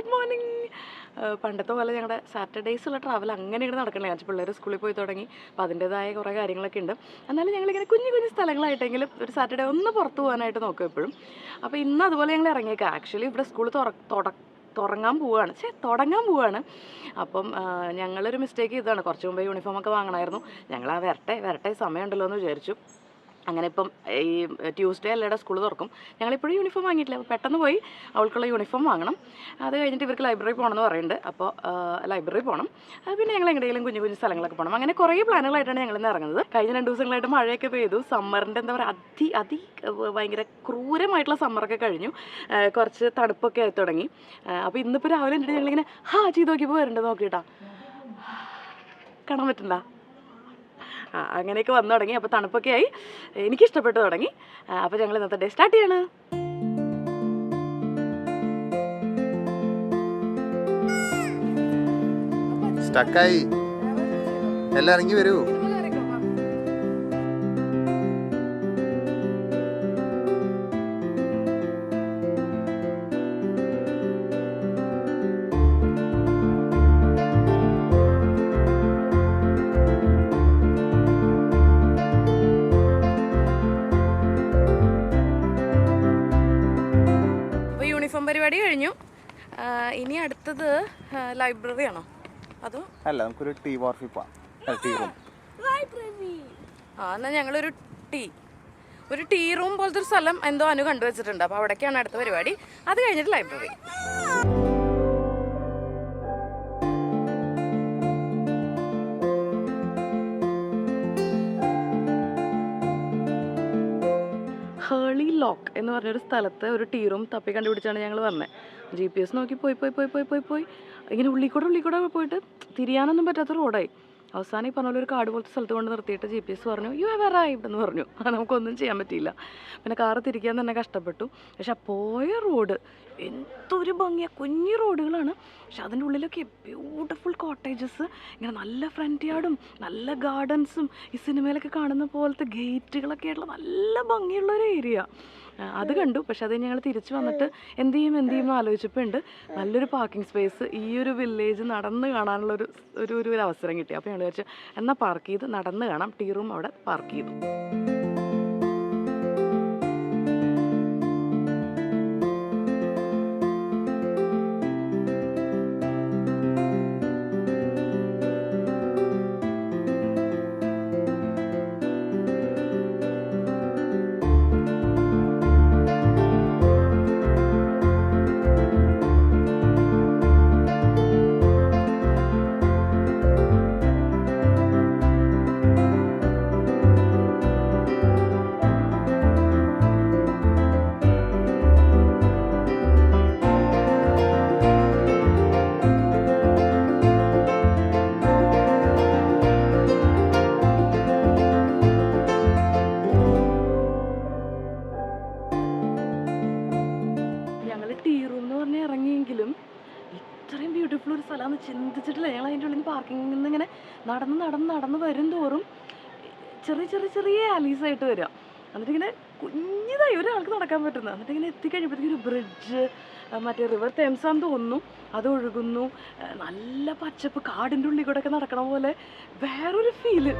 Good morning. പണ്ടത്തെ പോലെ ഞങ്ങളുടെ സാറ്റർഡേയ്സുള്ള ട്രാവൽ അങ്ങനെ ഇങ്ങനെ നടക്കണില്ല. ഞാൻ പിള്ളേർ സ്കൂളിൽ പോയി തുടങ്ങി. അപ്പോൾ അതിൻ്റേതായ കുറേ കാര്യങ്ങളൊക്കെ ഉണ്ട്. എന്നാലും ഞങ്ങളിങ്ങനെ കുഞ്ഞു കുഞ്ഞു സ്ഥലങ്ങളായിട്ടെങ്കിലും ഒരു സാറ്റർഡേ ഒന്ന് പുറത്ത് പോകാനായിട്ട് നോക്കും എപ്പോഴും. അപ്പോൾ ഇന്ന് അതുപോലെ ഞങ്ങൾ ഇറങ്ങിയേക്കാം. ആക്ച്വലി ഇവിടെ സ്കൂൾ തുടങ്ങാൻ പോവുകയാണ്. അപ്പം ഞങ്ങളൊരു മിസ്റ്റേക്ക് ചെയ്തതാണ്. കുറച്ച് മുമ്പേ യൂണിഫോമൊക്കെ വാങ്ങണമായിരുന്നു. ഞങ്ങൾ ആ വരട്ടെ സമയമുണ്ടല്ലോ എന്ന് വിചാരിച്ചു. അങ്ങനെ ഇപ്പം ഈ ട്യൂസ്ഡേ അല്ലേടെ സ്കൂൾ തുറക്കും. ഞങ്ങളിപ്പോഴും യൂണിഫോം വാങ്ങിയിട്ടില്ല. അപ്പോൾ പെട്ടെന്ന് പോയി അവൾക്കുള്ള യൂണിഫോം വാങ്ങണം. അത് കഴിഞ്ഞിട്ട് ഇവർക്ക് ലൈബ്രറി പോകണമെന്ന് പറയുന്നുണ്ട്. അപ്പോൾ ലൈബ്രറി പോകണം. പിന്നെ ഞങ്ങൾ എങ്ങനെയെങ്കിലും കുഞ്ഞു കുഞ്ഞു സ്ഥലങ്ങളൊക്കെ പോകണം. അങ്ങനെ കുറേ പ്ലാനുകളായിട്ടാണ് ഞങ്ങളിന്ന് ഇറങ്ങുന്നത്. കഴിഞ്ഞ 2 ദിവസങ്ങളായിട്ട് മഴയൊക്കെ പെയ്തു. സമ്മറിൻ്റെ എന്താ പറയുക ഭയങ്കര ക്രൂരമായിട്ടുള്ള സമ്മറൊക്കെ കഴിഞ്ഞു. കുറച്ച് തണുപ്പൊക്കെ ആയി തുടങ്ങി. അപ്പോൾ ഇന്നിപ്പോൾ രാവിലെ എന്നിട്ട് ഞങ്ങളിങ്ങനെ ചെയ്ത് നോക്കിയപ്പോൾ വരേണ്ടത് നോക്കിയിട്ടാ കാണാൻ പറ്റണ്ട. അങ്ങനെയൊക്കെ വന്നു തുടങ്ങി. അപ്പോൾ തണുപ്പൊക്കെ ആയി, എനിക്കിഷ്ടപ്പെട്ടു തുടങ്ങി. അപ്പോൾ ഞങ്ങൾ ഇന്നത്തെ ഡേ സ്റ്റാർട്ട് ചെയ്യാണ്. സ്റ്റക്കായി എല്ലാം ഇറങ്ങി വരൂ. പരിപാടി കഴിഞ്ഞു. ഇനി അടുത്തത് ലൈബ്രറി ആണോ അതോ അല്ല, നമുക്കൊരു ടീ വാർഫിൽ പോവാം. എന്നാൽ ഞങ്ങളൊരു ടീ റൂം പോലത്തെ ഒരു സ്ഥലം എന്തോ അനു കണ്ടുവച്ചിട്ടുണ്ട്. അപ്പോൾ അവിടേക്കാണ് അടുത്ത പരിപാടി. അത് കഴിഞ്ഞിട്ട് ലൈബ്രറി. ഹേളി ലോക്ക് എന്ന് പറഞ്ഞൊരു സ്ഥലത്ത് ഒരു ടീ റൂം തപ്പി കണ്ടുപിടിച്ചാണ് ഞങ്ങൾ വന്നത്. GPS നോക്കി പോയി ഇങ്ങനെ ഉള്ളിക്കൂടെ പോയിട്ട് തിരിയാനൊന്നും പറ്റാത്ത റോഡായി. അവസാനം ഈ പറഞ്ഞ പോലെ ഒരു കാട് പോലത്തെ സ്ഥലത്ത് കൊണ്ട് നിർത്തിയിട്ട് GPS പറഞ്ഞു യു ഹാവ് അറൈവ്ഡ് എന്ന് പറഞ്ഞു. നമുക്കൊന്നും ചെയ്യാൻ പറ്റിയില്ല. പിന്നെ കാറ് തിരിക്കാൻ തന്നെ കഷ്ടപ്പെട്ടു. പക്ഷെ ആ പോയ റോഡ് എന്തൊരു ഭംഗിയാണ്. കുഞ്ഞു റോഡുകളാണ്. പക്ഷെ അതിൻ്റെ ഉള്ളിലൊക്കെ ബ്യൂട്ടിഫുൾ കോട്ടേജസ്, ഇങ്ങനെ നല്ല ഫ്രണ്ട് യാർഡും നല്ല ഗാർഡൻസും ഈ സിനിമയിലൊക്കെ കാണുന്ന പോലത്തെ ഗേറ്റുകളൊക്കെ ആയിട്ടുള്ള നല്ല ഭംഗിയുള്ളൊരു ഏരിയ. അത് കണ്ടു. പക്ഷെ അത് ഞങ്ങൾ തിരിച്ചു വന്നിട്ട് എന്ത് ചെയ്യും ആലോചിച്ചപ്പോൾ ഉണ്ട് നല്ലൊരു പാർക്കിംഗ് സ്പേസ് ഈ ഒരു വില്ലേജ് നടന്ന് കാണാനുള്ളൊരു ഒരു അവസരം കിട്ടി. അപ്പോൾ ഞങ്ങൾ വിചാരിച്ചു എന്നാൽ പാർക്ക് ചെയ്ത് നടന്ന് കാണാം. ടീ റൂം അവിടെ പാർക്ക് ചെയ്തു. ഇറങ്ങിയെങ്കിലും ഇത്രയും ബ്യൂട്ടിഫുൾ ഒരു സ്ഥലമാണെന്ന് ചിന്തിച്ചിട്ടില്ല. ഞങ്ങൾ അതിൻ്റെ ഉള്ളിൽ നിന്ന് പാർക്കിങ്ങിൽ നിന്ന് ഇങ്ങനെ നടന്ന് വരും തോറും ചെറിയ ആലീസായിട്ട് വരിക. എന്നിട്ടിങ്ങനെ കുഞ്ഞിതായി ഒരാൾക്ക് നടക്കാൻ പറ്റുന്നത്. എന്നിട്ടിങ്ങനെ എത്തിക്കഴിഞ്ഞപ്പോഴത്തേക്കും ഒരു ബ്രിഡ്ജ്, മറ്റേ റിവർ തേംസാന്ന് തോന്നുന്നു, അത് ഒഴുകുന്നു. നല്ല പച്ചപ്പ്, കാടിൻ്റെ ഉള്ളിൽ കൂടെ ഒക്കെ നടക്കണ പോലെ വേറൊരു ഫീല്.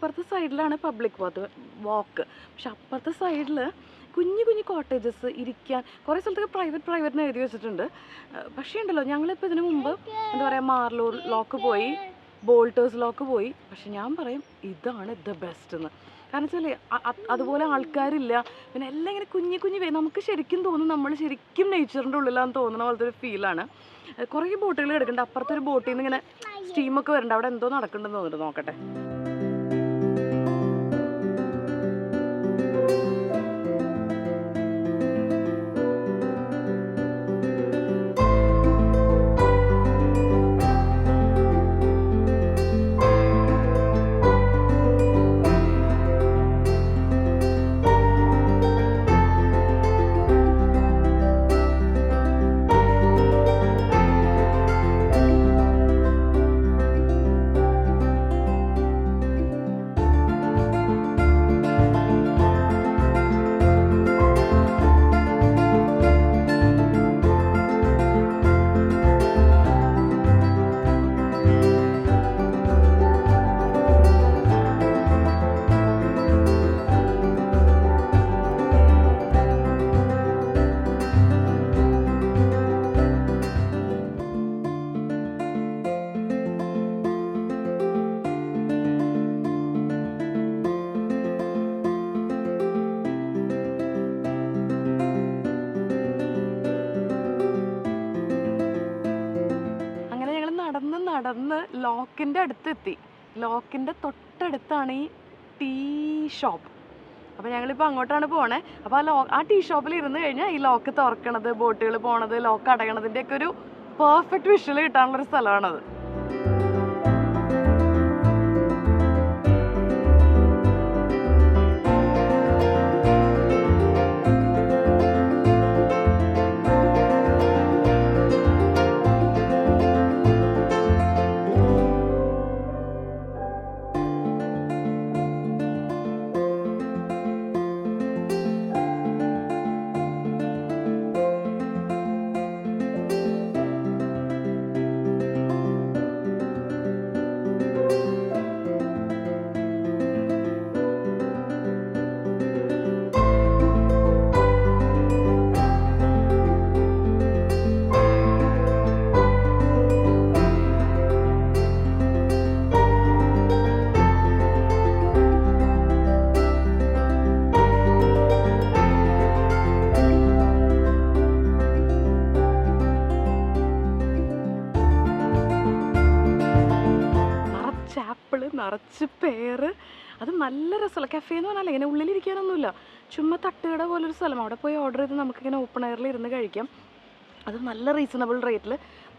ഇപ്പുറത്തെ സൈഡിലാണ് പബ്ലിക് വാക്ക്. പക്ഷെ അപ്പുറത്തെ സൈഡിൽ കുഞ്ഞു കുഞ്ഞു കോട്ടേജസ് ഇരിക്കാൻ കുറേ സ്ഥലത്തൊക്കെ പ്രൈവറ്റിന് എഴുതി വെച്ചിട്ടുണ്ട്. പക്ഷേ ഉണ്ടല്ലോ, ഞങ്ങളിപ്പോൾ ഇതിനു മുമ്പ് എന്താ പറയുക, മാർലൂർ ലോക്ക് പോയി, ബോൾട്ടേഴ്സ് ലോക്ക് പോയി. പക്ഷെ ഞാൻ പറയും ഇതാണ് ദ ബെസ്റ്റ് എന്ന്. കാരണം വെച്ചാൽ അതുപോലെ ആൾക്കാരില്ല, പിന്നെ എല്ലാം ഇങ്ങനെ കുഞ്ഞു കുഞ്ഞു നമുക്ക് ശരിക്കും തോന്നും നമ്മൾ ശരിക്കും നേച്ചറിൻ്റെ ഉള്ളിലാന്ന് തോന്നുന്ന പോലത്തെ ഒരു ഫീലാണ്. കുറേ ബോട്ടുകൾ കിടക്കുന്നുണ്ട്. അപ്പുറത്തൊരു ബോട്ടിൽ നിന്ന് ഇങ്ങനെ സ്റ്റീമൊക്കെ വരുന്നുണ്ട്. അവിടെ എന്തോ നടക്കുന്നുണ്ടെന്ന് തോന്നുന്നുണ്ട്, നോക്കട്ടെ. നടന്ന് ലോക്കിൻ്റെ അടുത്തെത്തി. ലോക്കിൻ്റെ തൊട്ടടുത്താണ് ഈ ടീ ഷോപ്പ്. അപ്പോൾ ഞങ്ങളിപ്പോൾ അങ്ങോട്ടാണ് പോണേ. അപ്പോൾ ആ ടീ ഷോപ്പിൽ ഇരുന്ന് കഴിഞ്ഞാൽ ഈ ലോക്ക് തുറക്കണത്, ബോട്ടുകൾ പോണത്, ലോക്ക് അടയണതിൻ്റെയൊക്കെ ഒരു പെർഫെക്റ്റ് വിഷ്വൽ കിട്ടാനുള്ളൊരു സ്ഥലമാണത്. നിറച്ച് പേര്. അത് നല്ല രസമുള്ള കഫേ എന്ന് പറഞ്ഞാൽ ഇങ്ങനെ ഉള്ളിലിരിക്കാനൊന്നുമില്ല, ചുമ്മാ തട്ടുകട പോലൊരു സ്ഥലം. അവിടെ പോയി ഓർഡർ ചെയ്ത് നമുക്കിങ്ങനെ ഓപ്പൺ എയറിൽ ഇരുന്ന് കഴിക്കാം. അത് നല്ല റീസണബിൾ റേറ്റിൽ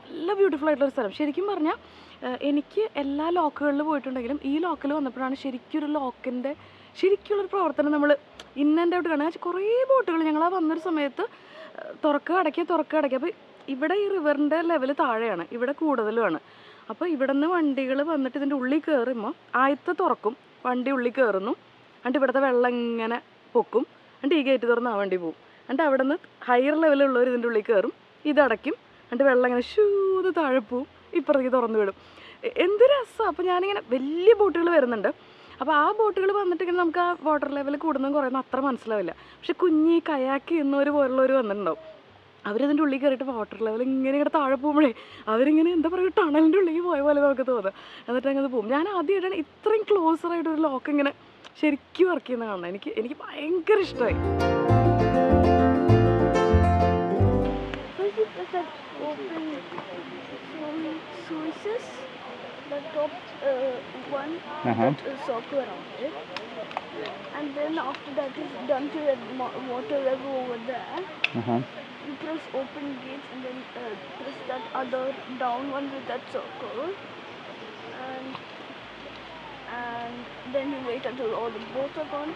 നല്ല ബ്യൂട്ടിഫുൾ ആയിട്ടുള്ളൊരു സ്ഥലം. ശരിക്കും പറഞ്ഞാൽ എനിക്ക് എല്ലാ ലോക്കുകളിൽ പോയിട്ടുണ്ടെങ്കിലും ഈ ലോക്കിൽ വന്നപ്പോഴാണ് ശരിക്കും ഒരു ലോക്കിൻ്റെ ശരിക്കുള്ളൊരു പ്രവർത്തനം നമ്മൾ ഇൻ ആൻഡ് ഔട്ട് കാണുക. കുറേ ബോട്ടുകൾ ഞങ്ങൾ ആ വന്നൊരു സമയത്ത് തുറക്കുക അടയ്ക്കുക. അപ്പോൾ ഇവിടെ ഈ റിവറിൻ്റെ ലെവൽ താഴെയാണ്, ഇവിടെ കൂടുതലുമാണ്. അപ്പോൾ ഇവിടെ നിന്ന് വണ്ടികൾ വന്നിട്ട് ഇതിൻ്റെ ഉള്ളിൽ കയറുമ്പോൾ ആയത്ത് തുറക്കും, വണ്ടി ഉള്ളിൽ കയറുന്നു, എന്നിട്ട് ഇവിടുത്തെ വെള്ളം ഇങ്ങനെ പൊക്കും, എന്നിട്ട് ഈ ഗേറ്റ് തുറന്ന് ആ വണ്ടി പോകും, എന്നിട്ട് അവിടെ നിന്ന് ഹയർ ലെവലുള്ളവർ ഇതിൻ്റെ ഉള്ളിൽ കയറും, ഇതടയ്ക്കും, എന്നിട്ട് വെള്ളം ഇങ്ങനെ ഷൂന്ന് താഴെ പോവും, ഇപ്പുറത്തേക്ക് തുറന്നു വിടും. എന്ത് രസമാണ്. അപ്പോൾ ഞാനിങ്ങനെ വലിയ ബോട്ടുകൾ വരുന്നുണ്ട്. അപ്പോൾ ആ ബോട്ടുകൾ വന്നിട്ട് ഇങ്ങനെ നമുക്ക് ആ വാട്ടർ ലെവൽ കൂടുന്നതും കുറയുന്നതും അത്ര മനസ്സിലാവില്ല. പക്ഷെ കുഞ്ഞി കയാക്ക് എന്നവർ പോലുള്ളവർ വന്നിട്ടുണ്ടാവും. അവരതിൻ്റെ ഉള്ളിൽ കയറിയിട്ട് വാട്ടർ ലെവൽ ഇങ്ങനെ താഴെ പോകുമ്പോഴേ അവരിങ്ങനെ എന്താ പറയുക ടണലിൻ്റെ ഉള്ളിൽ പോയ പോലെ നമുക്ക് തോന്നുക. എന്നിട്ട് അങ്ങനെ പോകും. ഞാൻ ആദ്യമായിട്ടാണ് ഇത്രയും ക്ലോസറായിട്ടൊരു ലോക്ക് ഇങ്ങനെ ശരിക്കും വർക്ക് ചെയ്യുന്ന കാണണം. എനിക്ക് ഭയങ്കര ഇഷ്ടമായി. And then after that is done to the water level over there. You press open gates and then press that other down one with that circle, and then you wait until all the boats are gone.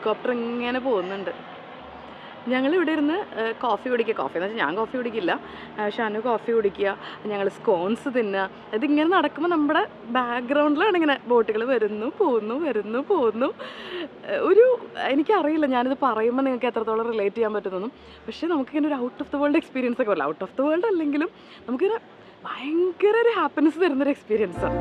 Helicopter ഇങ്ങനെ പോകുന്നുണ്ട്. ഞങ്ങളിവിടെ ഇരുന്ന് coffee കുടിക്കുക. Coffee എന്ന് വെച്ചാൽ ഞാൻ coffee കുടിക്കില്ല, Shanu coffee കുടിക്കുക, ഞങ്ങൾ സ്കോൺസ് തിന്നുക. ഇതിങ്ങനെ നടക്കുമ്പോൾ നമ്മുടെ ബാക്ക്ഗ്രൗണ്ടിലാണ് ഇങ്ങനെ ബോട്ടുകൾ വരുന്നു പോകുന്നു. ഒരു എനിക്കറിയില്ല ഞാനിത് പറയുമ്പോൾ നിങ്ങൾക്ക് എത്രത്തോളം റിലേറ്റ് ചെയ്യാൻ പറ്റുന്നൊന്നും, പക്ഷേ നമുക്കിങ്ങനെ ഒരു out of the world experience ഒക്കെ ഔട്ട് ഓഫ് ദ വേൾഡ് അല്ലെങ്കിലും നമുക്കിങ്ങനെ ഭയങ്കര ഒരു ഹാപ്പിനെസ് തരുന്നൊരു എക്സ്പീരിയൻസാണ്.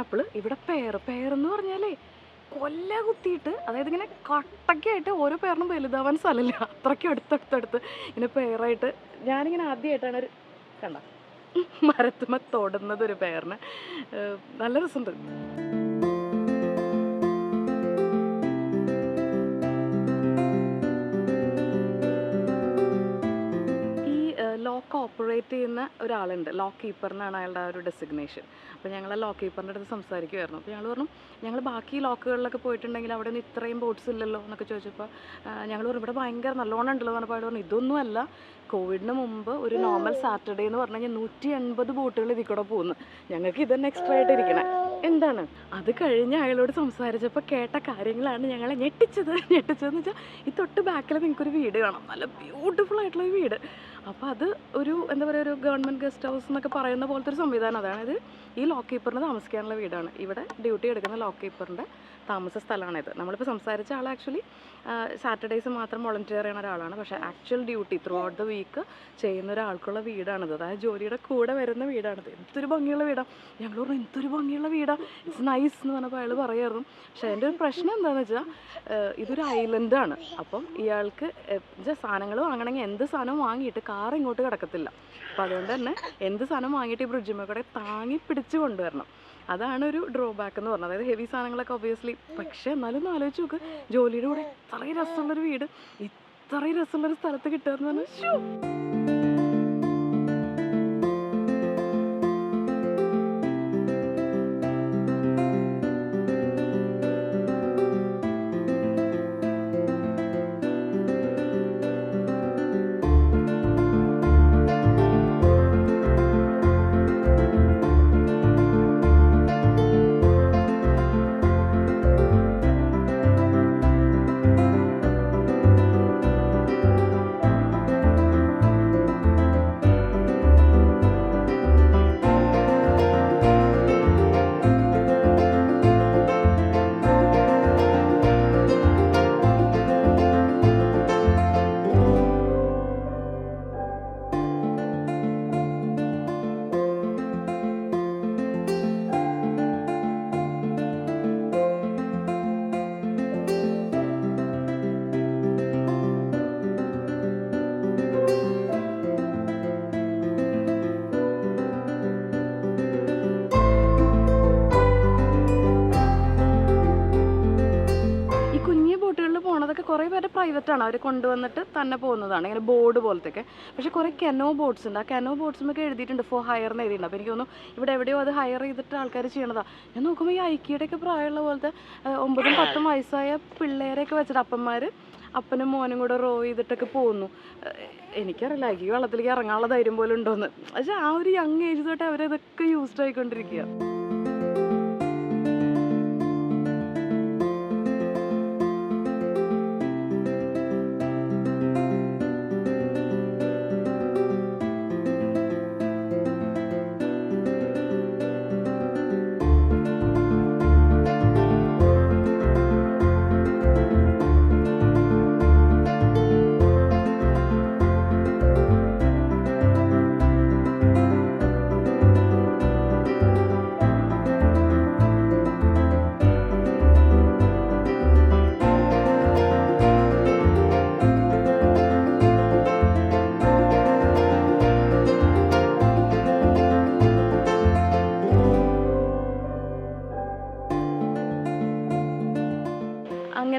ആപ്പിൾ, ഇവിടെ പേരെന്ന് പറഞ്ഞാലേ കൊല്ല കുത്തിയിട്ട്, അതായത് ഇങ്ങനെ കട്ടക്കായിട്ട് ഓരോ പേരിനും വലുതാവാൻ സ്ഥലമില്ല, അത്രയ്ക്കും അടുത്തടുത്തടുത്ത് ഇങ്ങനെ പേരായിട്ട്. ഞാനിങ്ങനെ ആദ്യമായിട്ടാണ് ഒരു കണ്ട മരത്തുമ്മ തൊടുന്നത് ഒരു പേരിന്. നല്ല രസമുണ്ട്. ലോക്ക് ഓപ്പറേറ്റ് ചെയ്യുന്ന ഒരാളുണ്ട്, ലോക്ക് കീപ്പർ എന്നാണ് അയാളുടെ ആ ഒരു ഡെസിഗ്നേഷൻ. അപ്പോൾ ഞങ്ങൾ ആ ലോക്ക് കീപ്പറിൻ്റെ അടുത്ത് സംസാരിക്കുമായിരുന്നു. അപ്പോൾ ഞങ്ങൾ പറഞ്ഞു, ഞങ്ങൾ ബാക്കി ലോക്കുകളിലൊക്കെ പോയിട്ടുണ്ടെങ്കിൽ അവിടെ നിന്ന് ഇത്രയും ബോട്ട്സ് ഇല്ലല്ലോ എന്നൊക്കെ ചോദിച്ചപ്പോൾ ഞങ്ങൾ പറഞ്ഞു ഇവിടെ ഭയങ്കര നല്ലോണം ഉണ്ടല്ലോ എന്ന് പറഞ്ഞപ്പോൾ പറഞ്ഞു ഇതൊന്നുമല്ല, കോവിഡിന് മുമ്പ് ഒരു നോർമൽ സാറ്റർഡേ എന്ന് പറഞ്ഞു കഴിഞ്ഞാൽ 180 ബോട്ടുകൾ ഇതിൽ കൂടെ പോകുന്നു, ഞങ്ങൾക്ക് ഇതന്നെ എക്സ്ട്രാ ആയിട്ട് ഇരിക്കണേ എന്താണ്. അത് കഴിഞ്ഞ് അയാളോട് സംസാരിച്ചപ്പോൾ കേട്ട കാര്യങ്ങളാണ് ഞങ്ങളെ ഞെട്ടിച്ചതെന്ന് വെച്ചാൽ ഈ തൊട്ട് ബാക്കിൽ നിങ്ങൾക്കൊരു വീട് കാണാം, നല്ല ബ്യൂട്ടിഫുൾ ആയിട്ടുള്ള ഒരു വീട്. അപ്പോൾ അത് ഒരു എന്താ പറയുക, ഒരു ഗവൺമെൻറ് ഗസ്റ്റ് ഹൗസ് എന്നൊക്കെ പറയുന്ന പോലത്തെ ഒരു സംവിധാനം. അതായത് ഈ ലോക്ക് കീപ്പറിന് താമസിക്കാനുള്ള വീടാണ്. ഇവിടെ ഡ്യൂട്ടി എടുക്കുന്ന ലോക്ക് കീപ്പറിൻ്റെ താമസ സ്ഥലമാണിത്. നമ്മളിപ്പോൾ സംസാരിച്ച ആൾ ആക്ച്വലി സാറ്റർഡേയ്സ് മാത്രം വോളണ്ടിയർ ചെയ്യുന്ന ഒരാളാണ്, പക്ഷേ actual duty throughout the week ചെയ്യുന്ന ഒരാൾക്കുള്ള വീടാണിത്. അതായത് ജോലിയുടെ കൂടെ വരുന്ന വീടാണിത്. എന്തൊരു ഭംഗിയുള്ള വീടാണ്. ഞങ്ങൾ പറഞ്ഞു എന്തൊരു ഭംഗിയുള്ള വീടാണ്, ഇറ്റ്സ് നൈസ് എന്ന് പറഞ്ഞപ്പോൾ അയാൾ പറയായിരുന്നു. പക്ഷേ എൻ്റെ ഒരു പ്രശ്നം എന്താണെന്ന് വെച്ചാൽ ഇതൊരു ഐലൻഡാണ്. അപ്പം ഇയാൾക്ക് സാധനങ്ങൾ വാങ്ങണമെങ്കിൽ എന്ത് സാധനവും വാങ്ങിയിട്ട് കാർ ഇങ്ങോട്ട് കിടക്കത്തില്ല. അപ്പോൾ അതുകൊണ്ട് തന്നെ എന്ത് സാധനം വാങ്ങിയിട്ട് ഈ ബ്രിഡ്ജിന്മേൽ കൂടെ താങ്ങി പിടിച്ച് കൊണ്ടുവരണം. അതാണ് ഒരു ഡ്രോബാക്ക് എന്ന് പറഞ്ഞത്. അതായത് ഹെവി സാധനങ്ങളൊക്കെ ഒബ്വിയസ്ലി. പക്ഷേ എന്നാലും ഒന്ന് ആലോചിച്ച് നോക്ക്, ജോലിയുടെ കൂടെ ഇത്രയും രസമുള്ളൊരു വീട് ഇത്രയും രസമുള്ളൊരു സ്ഥലത്ത് കിട്ടുക എന്ന് പറഞ്ഞാൽ അതൊക്കെ കുറേ പേരുടെ പ്രൈവറ്റാണ്, അവർ കൊണ്ടുവന്നിട്ട് തന്നെ പോകുന്നതാണ്, ഇങ്ങനെ ബോർഡ് പോലത്തെയൊക്കെ. പക്ഷേ കുറേ കെനോ ബോട്ട്സ് ഉണ്ട്. ആ കെനോ ബോട്ട്സുമൊക്കെ എഴുതിയിട്ടുണ്ട് ഫോർ ഹയർ എന്ന് എഴുതിയിട്ടുണ്ട്. അപ്പോൾ എനിക്ക് തോന്നുന്നു ഇവിടെ എവിടെയോ അത് ഹയർ ചെയ്തിട്ട് ആൾക്കാർ ചെയ്യണതാണ്. ഞാൻ നോക്കുമ്പോൾ ഈ ഐക്യയുടെയൊക്കെ പ്രായമുള്ള പോലത്തെ 9, 10 വയസ്സായ പിള്ളേരെയൊക്കെ വെച്ചിട്ട് അപ്പനും മോനും കൂടെ റോ ചെയ്തിട്ടൊക്കെ പോകുന്നു. എനിക്കറിയില്ല ഈ വെള്ളത്തിലേക്ക് ഇറങ്ങാനുള്ള ധൈര്യം പോലും ഉണ്ടോയെന്ന്. പക്ഷേ ആ ഒരു യങ് ഏജ് തൊട്ട് അവരതൊക്കെ യൂസ്ഡ് ആയിക്കൊണ്ടിരിക്കുക.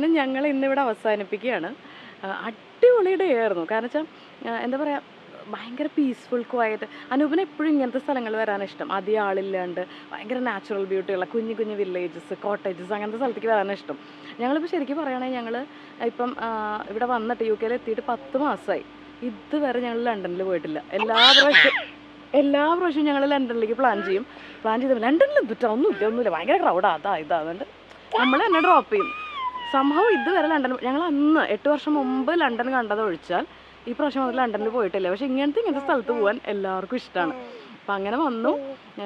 അങ്ങനെ ഞങ്ങൾ ഇന്നിവിടെ അവസാനിപ്പിക്കുകയാണ്. അടിപൊളി ഡേ ആയിരുന്നു. കാരണം വെച്ചാൽ എന്താ പറയുക, ഭയങ്കര പീസ്ഫുൾ ക്വയറ്റ്. അനൂപിന് എപ്പോഴും ഇങ്ങനത്തെ സ്ഥലങ്ങൾ വരാൻ ഇഷ്ടം. അധികം ആളില്ലാണ്ട് ഭയങ്കര നാച്ചുറൽ ബ്യൂട്ടിയുള്ള കുഞ്ഞു കുഞ്ഞു വില്ലേജസ്, കോട്ടേജസ്, അങ്ങനത്തെ സ്ഥലത്തേക്ക് വരാൻ ഇഷ്ടം. ഞങ്ങളിപ്പോൾ ശരിക്കും പറയുകയാണെങ്കിൽ ഞങ്ങൾ ഇപ്പം ഇവിടെ വന്നിട്ട് UK എത്തിയിട്ട് 10 മാസമായി. ഇതുവരെ ഞങ്ങൾ ലണ്ടനിൽ പോയിട്ടില്ല. എല്ലാ പ്രാവശ്യവും ഞങ്ങൾ ലണ്ടനിലേക്ക് പ്ലാൻ ചെയ്ത് ലണ്ടനിൽ എന്തുട്ടാ ഒന്നുമില്ല, ഭയങ്കര ക്രൗഡാ അതുകൊണ്ട് നമ്മൾ തന്നെ ഡ്രോപ്പ് ചെയ്യും. സംഭവം ഇതുവരെ ലണ്ടൻ ഞങ്ങൾ അന്ന് 8 വർഷം മുമ്പ് ലണ്ടൻ കണ്ടത് ഒഴിച്ചാൽ ഈ പ്രാവശ്യം മുതൽ ലണ്ടനിൽ പോയിട്ടില്ല. പക്ഷെ ഇങ്ങനത്തെ സ്ഥലത്ത് പോകാൻ എല്ലാവർക്കും ഇഷ്ടമാണ്. അപ്പം അങ്ങനെ വന്നു.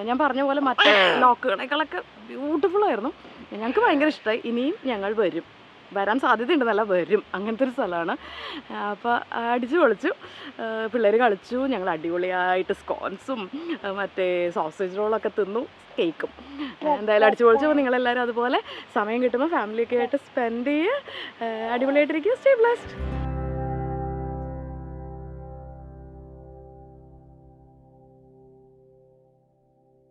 ഞാൻ പറഞ്ഞ പോലെ മറ്റേ ലോക്കുകളേക്കാളൊക്കെ ബ്യൂട്ടിഫുൾ ആയിരുന്നു. ഞങ്ങൾക്ക് ഭയങ്കര ഇഷ്ടമായി. ഇനിയും ഞങ്ങൾ വരാൻ സാധ്യതയുണ്ടെന്നല്ല, വരും. അങ്ങനത്തെ ഒരു സ്ഥലമാണ്. അപ്പോൾ അടിച്ചു പൊളിച്ചു. പിള്ളേർ കളിച്ചു. ഞങ്ങൾ അടിപൊളിയായിട്ട് സ്കോൺസും മറ്റേ സോസേജ് റോളൊക്കെ തിന്നു, കേക്കും. എന്തായാലും അടിച്ചു പൊളിച്ചു. നിങ്ങളെല്ലാവരും അതുപോലെ സമയം കിട്ടുമ്പോൾ ഫാമിലിയൊക്കെ ആയിട്ട് സ്പെൻഡ് ചെയ്യുക. അടിപൊളിയായിട്ടിരിക്കുക. Stay blessed.